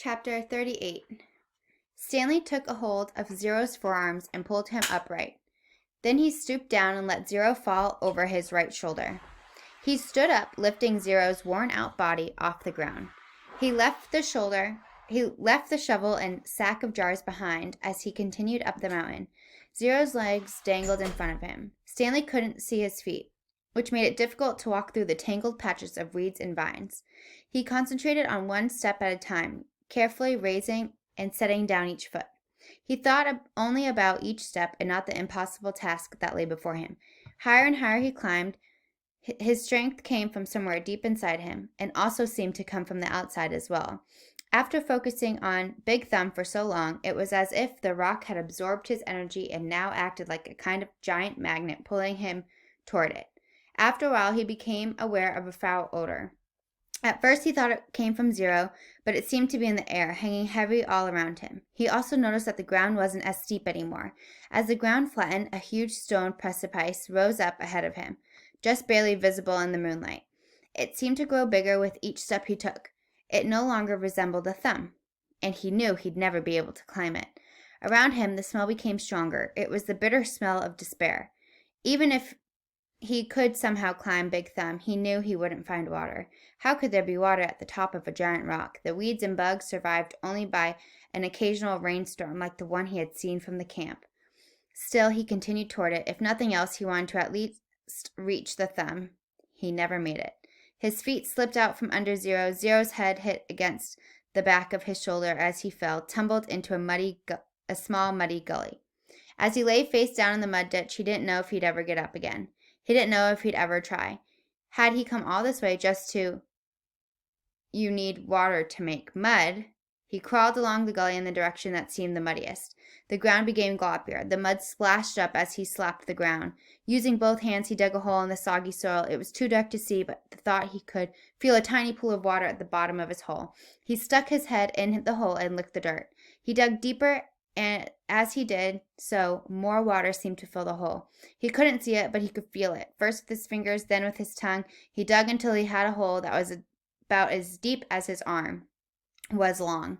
Chapter 38. Stanley took a hold of Zero's forearms and pulled him upright. Then he stooped down and let Zero fall over his right shoulder. He stood up, lifting Zero's worn-out body off the ground. He left the shovel and sack of jars behind as he continued up the mountain. Zero's legs dangled in front of him. Stanley couldn't see his feet, which made it difficult to walk through the tangled patches of weeds and vines. He concentrated on one step at a time, carefully raising and setting down each foot. He thought only about each step and not the impossible task that lay before him. Higher and higher he climbed. His strength came from somewhere deep inside him, and also seemed to come from the outside as well. After focusing on Big Thumb for so long, it was as if the rock had absorbed his energy and now acted like a kind of giant magnet pulling him toward it. After a while, he became aware of a foul odor. At first he thought it came from Zero, but it seemed to be in the air, hanging heavy all around him. He also noticed that the ground wasn't as steep anymore. As the ground flattened, a huge stone precipice rose up ahead of him, just barely visible in the moonlight. It seemed to grow bigger with each step he took. It no longer resembled a thumb, and he knew he'd never be able to climb it. Around him, the smell became stronger. It was the bitter smell of despair. Even if he could somehow climb Big Thumb, he knew he wouldn't find water. How could there be water at the top of a giant rock? The weeds and bugs survived only by an occasional rainstorm like the one he had seen from the camp. Still, he continued toward it. If nothing else, he wanted to at least reach the thumb. He never made it. His feet slipped out from under Zero. Zero's head hit against the back of his shoulder as he fell, tumbled into a small muddy gully. As he lay face down in the mud ditch, he didn't know if he'd ever get up again. He didn't know if he'd ever try. Had he come all this way just to you need water to make mud? He crawled along the gully in the direction that seemed the muddiest. The ground became gloppier. The mud splashed up as he slapped the ground. Using both hands, he dug a hole in the soggy soil. It was too dark to see, but the thought he could feel a tiny pool of water at the bottom of his hole. He stuck his head in the hole and licked the dirt. He dug deeper, and as he did so, more water seemed to fill the hole. He couldn't see it, but he could feel it. First with his fingers, then with his tongue. He dug until he had a hole that was about as deep as his arm was long.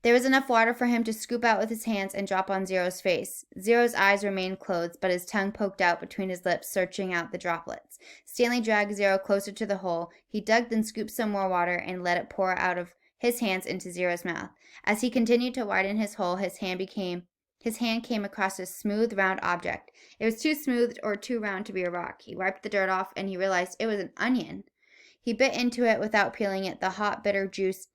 There was enough water for him to scoop out with his hands and drop on Zero's face. Zero's eyes remained closed, but his tongue poked out between his lips, searching out the droplets. Stanley dragged Zero closer to the hole. He dug, then scooped some more water and let it pour out of his hands into Zero's mouth. As he continued to widen his hole, his hand came across a smooth, round object. It was too smooth or too round to be a rock. He wiped the dirt off, and he realized it was an onion. He bit into it without peeling it. The hot, bitter juice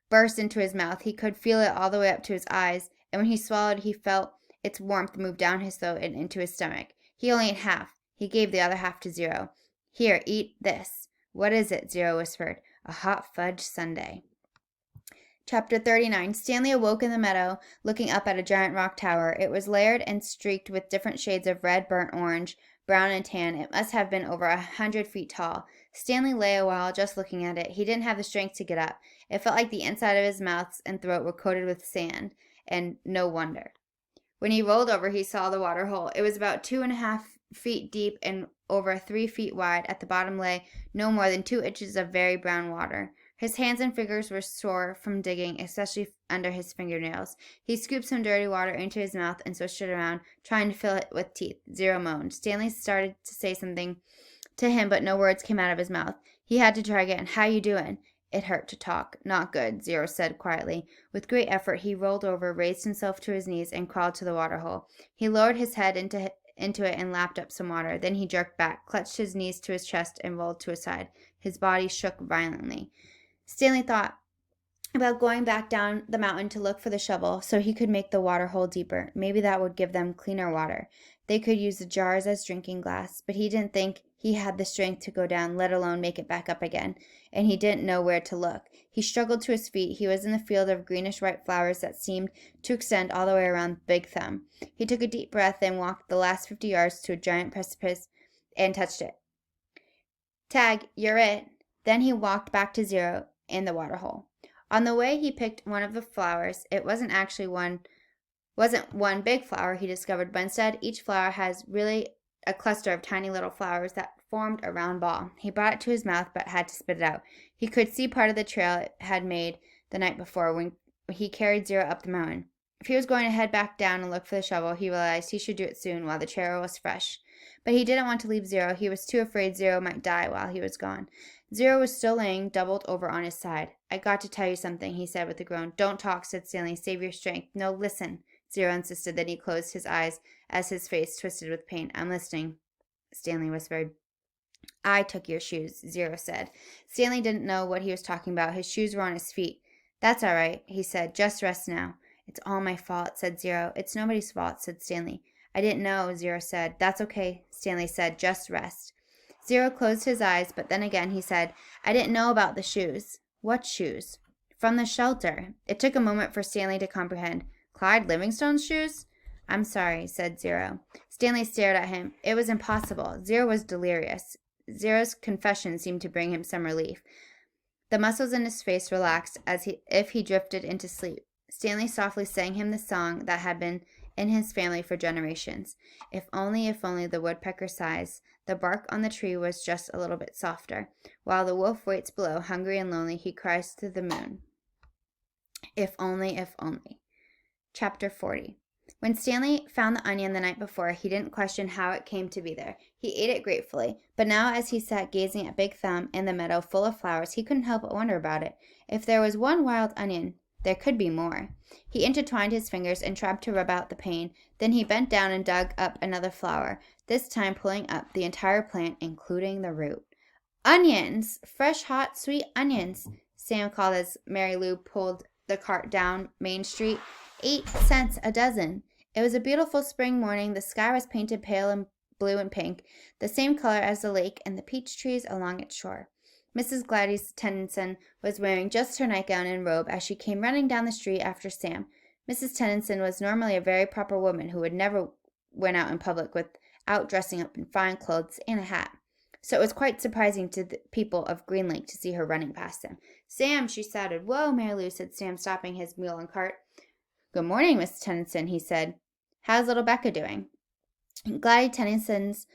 burst into his mouth. He could feel it all the way up to his eyes, and when he swallowed, he felt its warmth move down his throat and into his stomach. He only ate half. He gave the other half to Zero. Here, eat this. What is it? Zero whispered. A hot fudge sundae. Chapter 39. Stanley awoke in the meadow, looking up at a giant rock tower. It was layered and streaked with different shades of red, burnt orange, brown, and tan. It must have been over 100 feet tall. Stanley lay a while just looking at it. He didn't have the strength to get up. It felt like the inside of his mouth and throat were coated with sand, and no wonder. When he rolled over, he saw the water hole. It was about 2.5 feet deep and over 3 feet wide. At the bottom lay no more than 2 inches of very brown water. His hands and fingers were sore from digging, especially under his fingernails. He scooped some dirty water into his mouth and swished it around, trying to fill it with teeth. Zero moaned. Stanley started to say something to him, but no words came out of his mouth. He had to try again. How you doing? It hurt to talk. Not good, Zero said quietly. With great effort, he rolled over, raised himself to his knees, and crawled to the water hole. He lowered his head into it and lapped up some water. Then he jerked back, clutched his knees to his chest, and rolled to his side. His body shook violently. Stanley thought about going back down the mountain to look for the shovel so he could make the water hole deeper. Maybe that would give them cleaner water. They could use the jars as drinking glass, but he didn't think he had the strength to go down, let alone make it back up again, and he didn't know where to look. He struggled to his feet. He was in the field of greenish-white flowers that seemed to extend all the way around Big Thumb. He took a deep breath and walked the last 50 yards to a giant precipice and touched it. Tag, you're it. Then he walked back to Zero in the water hole. On the way, he picked one of the flowers. It wasn't one big flower, he discovered, but instead each flower has really a cluster of tiny little flowers that formed a round ball. He brought it to his mouth but had to spit it out. He could see part of the trail it had made the night before when he carried Zero up the mountain. If he was going to head back down and look for the shovel, he realized he should do it soon while the trail was fresh. But he didn't want to leave Zero. He was too afraid Zero might die while he was gone. Zero was still laying doubled over on his side. I got to tell you something, he said with a groan. Don't talk, said Stanley. Save your strength. No, listen, Zero insisted. Then he closed his eyes as his face twisted with pain. I'm listening, Stanley whispered. I took your shoes, Zero said. Stanley didn't know what he was talking about. His shoes were on his feet. That's all right, he said. Just rest now. It's all my fault, said Zero. It's nobody's fault, said Stanley. I didn't know, Zero said. That's okay, Stanley said. Just rest. Zero closed his eyes, but then again he said, I didn't know about the shoes. What shoes? From the shelter. It took a moment for Stanley to comprehend. Clyde Livingstone's shoes? I'm sorry, said Zero. Stanley stared at him. It was impossible. Zero was delirious. Zero's confession seemed to bring him some relief. The muscles in his face relaxed as if he drifted into sleep. Stanley softly sang him the song that had been in his family for generations. If only, the woodpecker sighs. The bark on the tree was just a little bit softer. While the wolf waits below, hungry and lonely, he cries to the moon. If only, if only. Chapter 40. When Stanley found the onion the night before, he didn't question how it came to be there. He ate it gratefully, but now as he sat gazing at Big Thumb in the meadow full of flowers, he couldn't help but wonder about it. If there was one wild onion, there could be more. He intertwined his fingers and tried to rub out the pain. Then he bent down and dug up another flower, this time pulling up the entire plant, including the root. Onions! Fresh, hot, sweet onions, Sam called as Mary Lou pulled the cart down Main Street. 8 cents a dozen. It was a beautiful spring morning. The sky was painted pale and blue and pink, the same color as the lake and the peach trees along its shore. Mrs. Gladys Tennyson was wearing just her nightgown and robe as she came running down the street after Sam. Mrs. Tennyson was normally a very proper woman who would never went out in public without dressing up in fine clothes and a hat. So it was quite surprising to the people of Green Lake to see her running past them. Sam, she shouted. Whoa, Mary Lou, said Sam, stopping his mule and cart. Good morning, Miss Tennyson, he said. How's little Becca doing? Gladys Tennyson's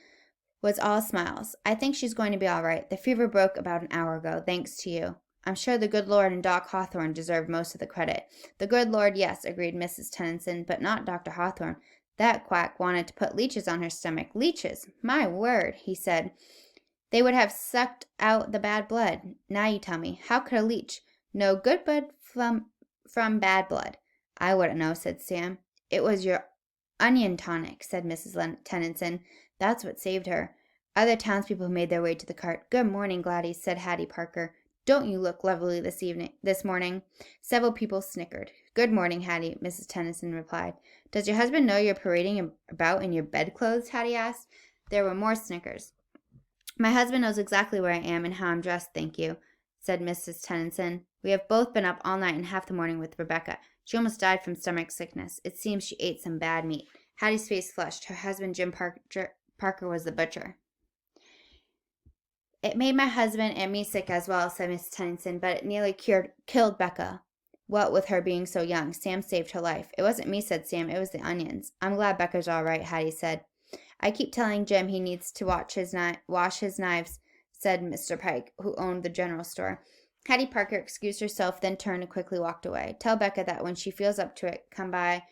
was all smiles. I think she's going to be all right. The fever broke about an hour ago, thanks to you. I'm sure the good Lord and Doc Hawthorne deserve most of the credit. The good Lord, yes, agreed Mrs. Tennyson, but not Dr. Hawthorne. That quack wanted to put leeches on her stomach. Leeches? My word, he said. They would have sucked out the bad blood. Now you tell me, how could a leech know good blood from bad blood? I wouldn't know, said Sam. It was your onion tonic, said Mrs. Tennyson. That's what saved her. Other townspeople made their way to the cart. Good morning, Gladys, said Hattie Parker. Don't you look lovely this morning? Several people snickered. Good morning, Hattie, Mrs. Tennyson replied. Does your husband know you're parading about in your bedclothes? Hattie asked. There were more snickers. My husband knows exactly where I am and how I'm dressed, thank you, said Mrs. Tennyson. We have both been up all night and half the morning with Rebecca. She almost died from stomach sickness. It seems she ate some bad meat. Hattie's face flushed. Her husband, Jim Parker, was the butcher. It made my husband and me sick as well, said Mrs. Tennyson, but it nearly killed Becca. What with her being so young, Sam saved her life. It wasn't me, said Sam. It was the onions. I'm glad Becca's all right, Hattie said. I keep telling Jim he needs to wash his knives, said Mr. Pike, who owned the general store. Hattie Parker excused herself, then turned and quickly walked away. Tell Becca that when she feels up to it, come by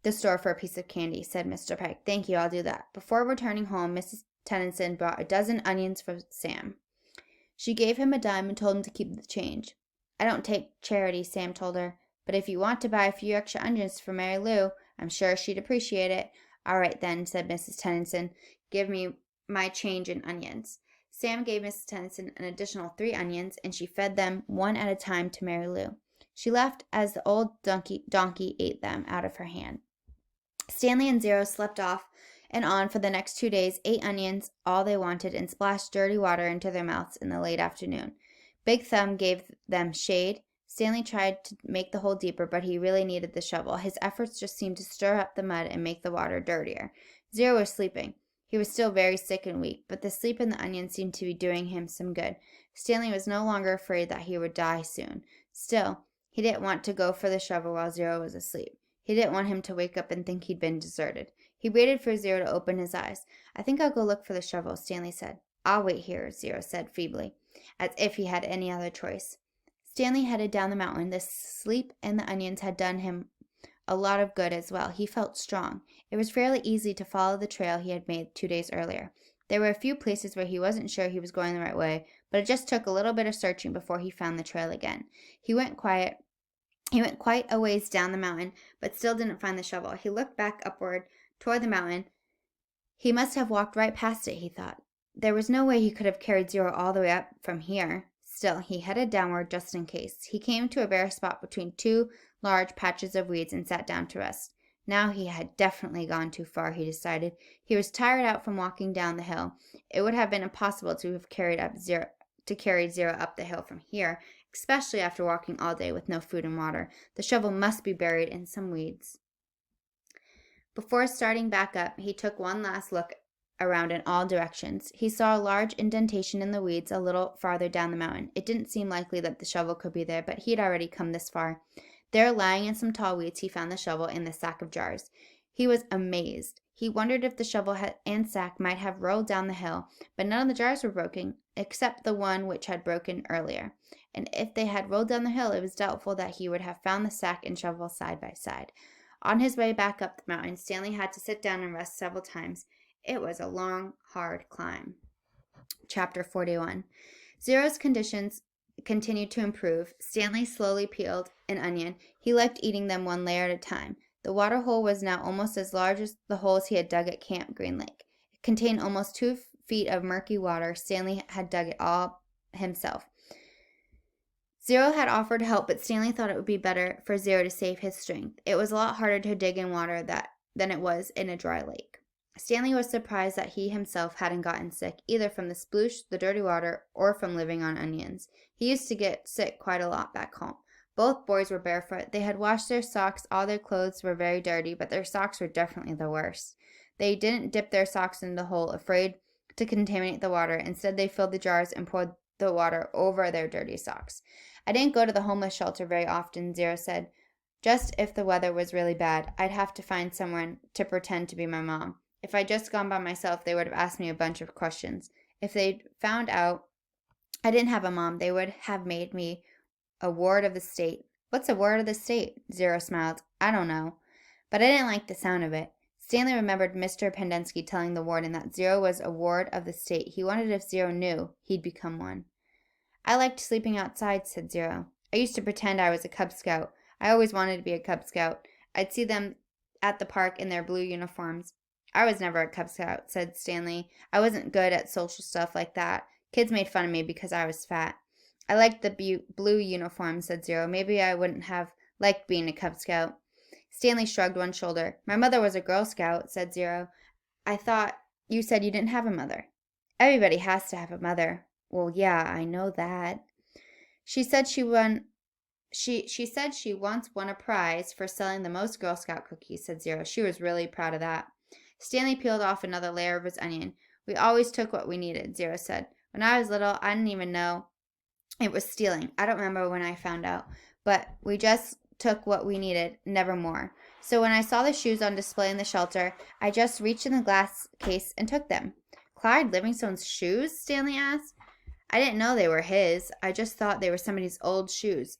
the store for a piece of candy, said Mr. Pike. Thank you, I'll do that. Before returning home, Mrs. Tennyson brought a dozen onions for Sam. She gave him a dime and told him to keep the change. I don't take charity, Sam told her, but if you want to buy a few extra onions for Mary Lou, I'm sure she'd appreciate it. All right, then, said Mrs. Tennyson. Give me my change in onions. Sam gave Mrs. Tennyson an additional 3 onions, and she fed them one at a time to Mary Lou. She left as the old donkey ate them out of her hand. Stanley and Zero slept off and on for the next 2 days, ate onions, all they wanted, and splashed dirty water into their mouths in the late afternoon. Big Thumb gave them shade. Stanley tried to make the hole deeper, but he really needed the shovel. His efforts just seemed to stir up the mud and make the water dirtier. Zero was sleeping. He was still very sick and weak, but the sleep in the onion seemed to be doing him some good. Stanley was no longer afraid that he would die soon. Still, he didn't want to go for the shovel while Zero was asleep. He didn't want him to wake up and think he'd been deserted. He waited for Zero to open his eyes. I think I'll go look for the shovel, Stanley said. I'll wait here, Zero said feebly, as if he had any other choice. Stanley headed down the mountain. The sleep and the onions had done him a lot of good as well. He felt strong. It was fairly easy to follow the trail he had made 2 days earlier. There were a few places where he wasn't sure he was going the right way, but it just took a little bit of searching before he found the trail again. He went quite a ways down the mountain, but still didn't find the shovel. He looked back upward toward the mountain. He must have walked right past it, he thought. There was no way he could have carried Zero all the way up from here. Still, he headed downward just in case. He came to a bare spot between two large patches of weeds and sat down to rest. Now he had definitely gone too far, he decided. He was tired out from walking down the hill. It would have been impossible to have carry Zero up the hill from here, especially after walking all day with no food and water. The shovel must be buried in some weeds. Before starting back up, he took one last look around in all directions. He saw a large indentation in the weeds a little farther down the mountain. It didn't seem likely that the shovel could be there, but he'd already come this far. There, lying in some tall weeds, he found the shovel and the sack of jars. He was amazed. He wondered if the shovel and sack might have rolled down the hill, but none of the jars were broken, except the one which had broken earlier. And if they had rolled down the hill, it was doubtful that he would have found the sack and shovel side by side. On his way back up the mountain, Stanley had to sit down and rest several times. It was a long, hard climb. Chapter 41. Zero's conditions continued to improve. Stanley slowly peeled an onion. He liked eating them one layer at a time. The water hole was now almost as large as the holes he had dug at Camp Green Lake. It contained almost 2 feet of murky water. Stanley had dug it all himself. Zero had offered help, but Stanley thought it would be better for Zero to save his strength. It was a lot harder to dig in water than it was in a dry lake. Stanley was surprised that he himself hadn't gotten sick, either from the sploosh, the dirty water, or from living on onions. He used to get sick quite a lot back home. Both boys were barefoot. They had washed their socks. All their clothes were very dirty, but their socks were definitely the worst. They didn't dip their socks in the hole, afraid to contaminate the water. Instead, they filled the jars and poured the water over their dirty socks. I didn't go to the homeless shelter very often, Zero said. Just if the weather was really bad, I'd have to find someone to pretend to be my mom. If I'd just gone by myself, they would have asked me a bunch of questions. If they'd found out I didn't have a mom, they would have made me a ward of the state. What's a ward of the state? Zero smiled. I don't know. But I didn't like the sound of it. Stanley remembered Mr. Pendensky telling the warden that Zero was a ward of the state. He wondered if Zero knew he'd become one. I liked sleeping outside, said Zero. I used to pretend I was a Cub Scout. I always wanted to be a Cub Scout. I'd see them at the park in their blue uniforms. I was never a Cub Scout, said Stanley. I wasn't good at social stuff like that. Kids made fun of me because I was fat. I liked the blue uniform, said Zero. Maybe I wouldn't have liked being a Cub Scout. Stanley shrugged one shoulder. My mother was a Girl Scout, said Zero. I thought you said you didn't have a mother. Everybody has to have a mother. Well, yeah, I know that. She said she once won a prize for selling the most Girl Scout cookies, said Zero. She was really proud of that. Stanley peeled off another layer of his onion. We always took what we needed, Zero said. When I was little, I didn't even know it was stealing. I don't remember when I found out, but we just took what we needed, never more. So when I saw the shoes on display in the shelter, I just reached in the glass case and took them. Clyde Livingstone's shoes? Stanley asked. I didn't know they were his. I just thought they were somebody's old shoes.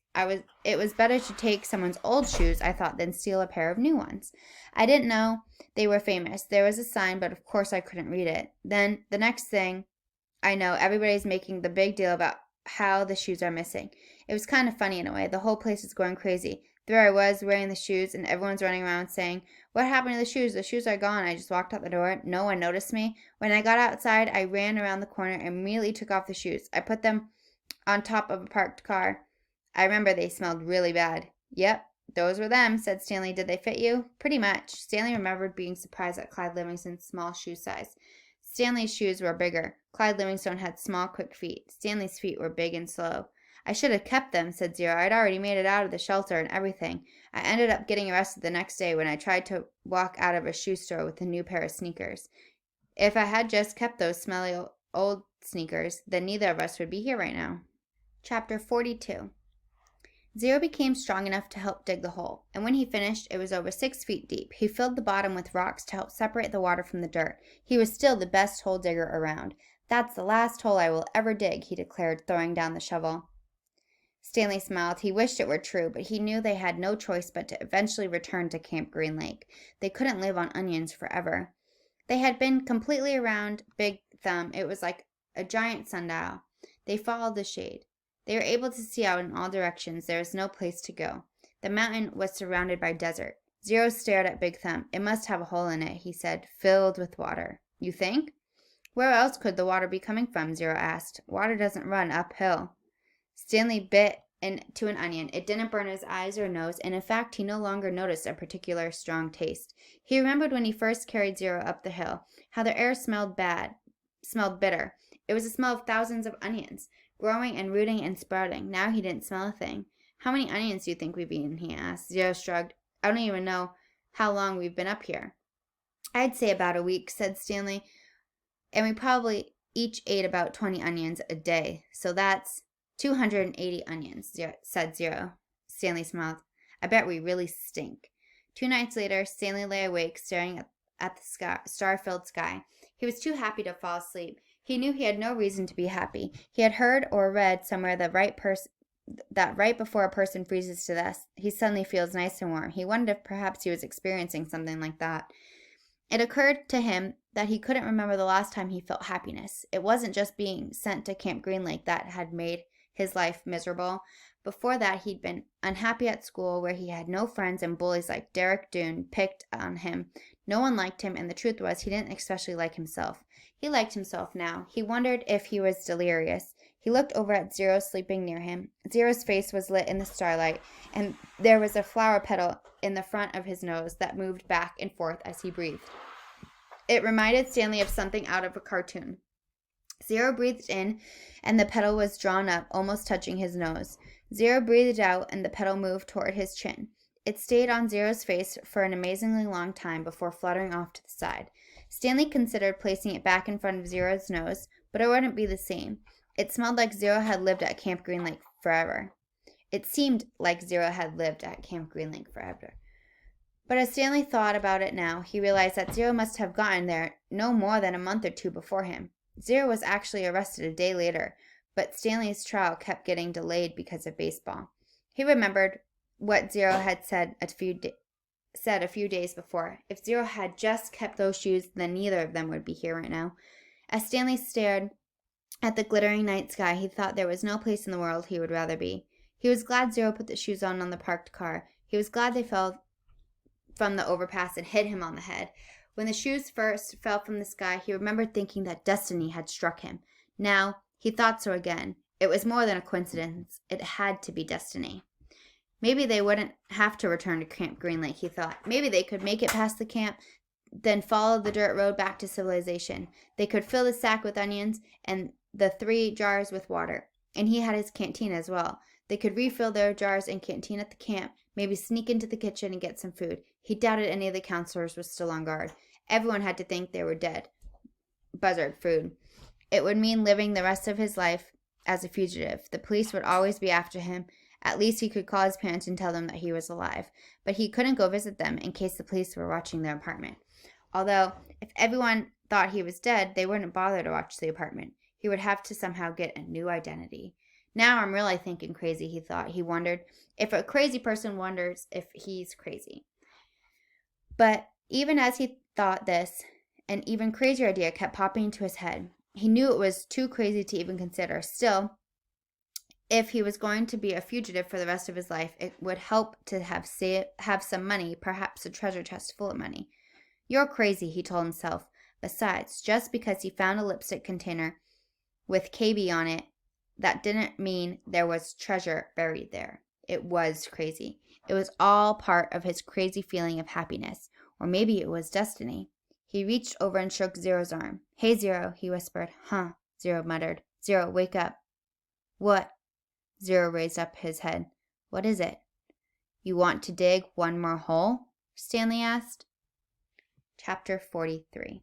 It was better to take someone's old shoes, I thought, than steal a pair of new ones. I didn't know they were famous. There was a sign, but of course I couldn't read it. Then, the next thing I know, everybody's making the big deal about how the shoes are missing. It was kind of funny in a way. The whole place was going crazy. There I was, wearing the shoes, and everyone's running around saying, "What happened to the shoes? The shoes are gone." I just walked out the door. No one noticed me. When I got outside, I ran around the corner and immediately took off the shoes. I put them on top of a parked car. I remember they smelled really bad. Yep, those were them, said Stanley. Did they fit you? Pretty much. Stanley remembered being surprised at Clyde Livingstone's small shoe size. Stanley's shoes were bigger. Clyde Livingstone had small, quick feet. Stanley's feet were big and slow. I should have kept them, said Zero. I'd already made it out of the shelter and everything. I ended up getting arrested the next day when I tried to walk out of a shoe store with a new pair of sneakers. If I had just kept those smelly old sneakers, then neither of us would be here right now. Chapter 42. Zero became strong enough to help dig the hole, and when he finished, it was over 6 feet deep. He filled the bottom with rocks to help separate the water from the dirt. He was still the best hole digger around. That's the last hole I will ever dig, he declared, throwing down the shovel. Stanley smiled. He wished it were true, but he knew they had no choice but to eventually return to Camp Green Lake. They couldn't live on onions forever. They had been completely around Big Thumb. It was like a giant sundial. They followed the shade. They were able to see out in all directions. There was no place to go. The mountain was surrounded by desert. Zero stared at Big Thumb. It must have a hole in it, he said, filled with water. You think? Where else could the water be coming from? Zero asked. Water doesn't run uphill. Stanley bit into an onion. It didn't burn his eyes or nose, and in fact, he no longer noticed a particular strong taste. He remembered when he first carried Zero up the hill, how the air smelled bitter. It was the smell of thousands of onions, growing and rooting and sprouting. Now he didn't smell a thing. How many onions do you think we've eaten? He asked. Zero shrugged. I don't even know how long we've been up here. I'd say about a week, said Stanley, and we probably each ate about 20 onions a day, so that's 280 onions, said Zero. Stanley smiled. I bet we really stink. 2 nights later, Stanley lay awake, staring at the star-filled sky. He was too happy to fall asleep. He knew he had no reason to be happy. He had heard or read somewhere that right before a person freezes to death, he suddenly feels nice and warm. He wondered if perhaps he was experiencing something like that. It occurred to him that he couldn't remember the last time he felt happiness. It wasn't just being sent to Camp Green Lake that had made his life miserable. Before that, he'd been unhappy at school, where he had no friends, and bullies like Derek Doone picked on him. No one liked him, and the truth was he didn't especially like himself. He liked himself now. He wondered if he was delirious. He looked over at Zero sleeping near him. Zero's face was lit in the starlight, and there was a flower petal in the front of his nose that moved back and forth as he breathed. It reminded Stanley of something out of a cartoon. Zero breathed in, and the petal was drawn up, almost touching his nose. Zero breathed out, and the petal moved toward his chin. It stayed on Zero's face for an amazingly long time before fluttering off to the side. Stanley considered placing it back in front of Zero's nose, but it wouldn't be the same. It smelled like Zero had lived at Camp Green Lake forever. It seemed like Zero had lived at Camp Green Lake forever. But as Stanley thought about it now, he realized that Zero must have gotten there no more than a month or 2 before him. Zero was actually arrested a day later, but Stanley's trial kept getting delayed because of baseball. He remembered what Zero had said a few days before. If Zero had just kept those shoes, then neither of them would be here right now. As Stanley stared at the glittering night sky, he thought there was no place in the world he would rather be. He was glad Zero put the shoes on the parked car. He was glad they fell from the overpass and hit him on the head. When the shoes first fell from the sky, he remembered thinking that destiny had struck him. Now, he thought so again. It was more than a coincidence. It had to be destiny. Maybe they wouldn't have to return to Camp Green Lake, he thought. Maybe they could make it past the camp, then follow the dirt road back to civilization. They could fill the sack with onions and the 3 jars with water. And he had his canteen as well. They could refill their jars and canteen at the camp, maybe sneak into the kitchen and get some food. He doubted any of the counselors were still on guard. Everyone had to think they were dead. Buzzard food. It would mean living the rest of his life as a fugitive. The police would always be after him. At least he could call his parents and tell them that he was alive. But he couldn't go visit them in case the police were watching their apartment. Although, if everyone thought he was dead, they wouldn't bother to watch the apartment. He would have to somehow get a new identity. Now I'm really thinking crazy, he thought. He wondered if a crazy person wonders if he's crazy. But even as he thought this, an even crazier idea kept popping into his head. He knew it was too crazy to even consider. Still, if he was going to be a fugitive for the rest of his life, it would help to have some money, perhaps a treasure chest full of money. You're crazy, he told himself. Besides, just because he found a lipstick container with KB on it, that didn't mean there was treasure buried there. It was crazy. It was all part of his crazy feeling of happiness. Or maybe it was destiny. He reached over and shook Zero's arm. Hey, Zero, he whispered. Huh, Zero muttered. Zero, wake up. What? Zero raised up his head. What is it? You want to dig one more hole? Stanley asked. Chapter 43.